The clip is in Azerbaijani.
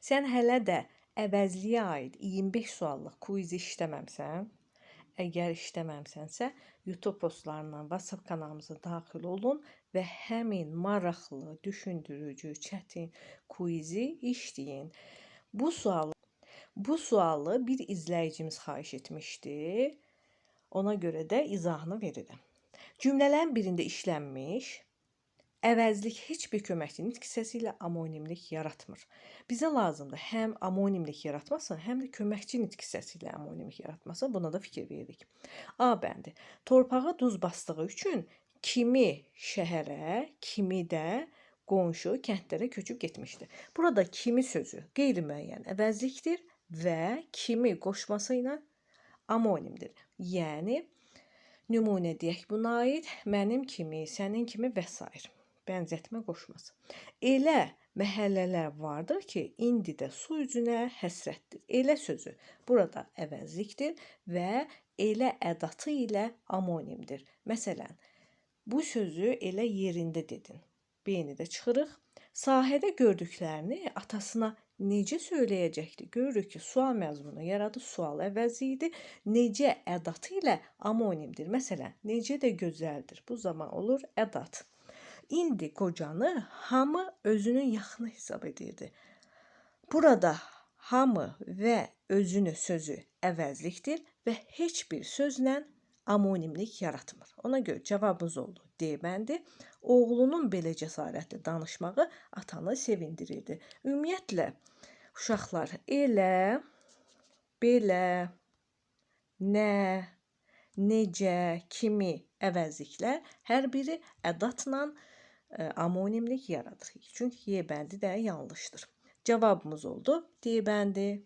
Sən hələ də əvəzliyə aid 25 suallıq kvizi işləməmisən? Əgər işləməmisənsə, YouTube postlarından WhatsApp kanalımıza daxil olun və həmin maraqlı, düşündürücü, çətin kvizi işləyin. Bu sualı bir izləyicimiz xahiş etmişdi. Ona görə də izahını verirəm. Cümlələrin birində işlənmiş əvəzlik heç bir köməkçi nitq hissəsi ilə amonimlik yaratmır. Bizə lazımdır həm amonimlik yaratması, həm də köməkçi nitq hissəsi ilə amonimlik yaratması. Buna da fikir veririk. A bəndi. Torpağa duz basdığı üçün kimi şəhərə, kimi də qonşu kəndlərə köçüb getmişdi. Burada kimi sözü qeyri-müəyyən əvəzlikdir və kimi qoşması ilə amonimdir. Yəni nümunə deyək buna aid mənim kimi, sənin kimi və s. bənzətmə qoşması. Elə məhəllələr vardır ki, indi də su üzünə həsrətdir. Elə sözü burada əvəzlikdir və elə ədatı ilə amonimdir. Məsələn, bu sözü elə yerində dedin. B-ni də çıxırıq. Sahədə gördüklərini atasına necə söyləyəcəkdi? Görürük ki, sual məzmunu yaradı, sual əvəzidir. Necə ədatı ilə amonimdir. Məsələn, necə də gözəldir. Bu zaman olur ədat. İndi qocanı hamı özünün yaxını hesab edirdi. Burada hamı və özünü sözü əvəzlikdir və heç bir sözlə amonimlik yaratmır. Ona görə cavabımız oldu D bəndi. Oğlunun belə cəsarətli danışmağı atanı sevindirirdi. Ümumiyyətlə, uşaqlar elə, belə, nə, necə, kimi əvəzliklər hər biri ədatla amonimlik yaradır. Çünki Y bəndi də yanlışdır. Cavabımız oldu D bəndi.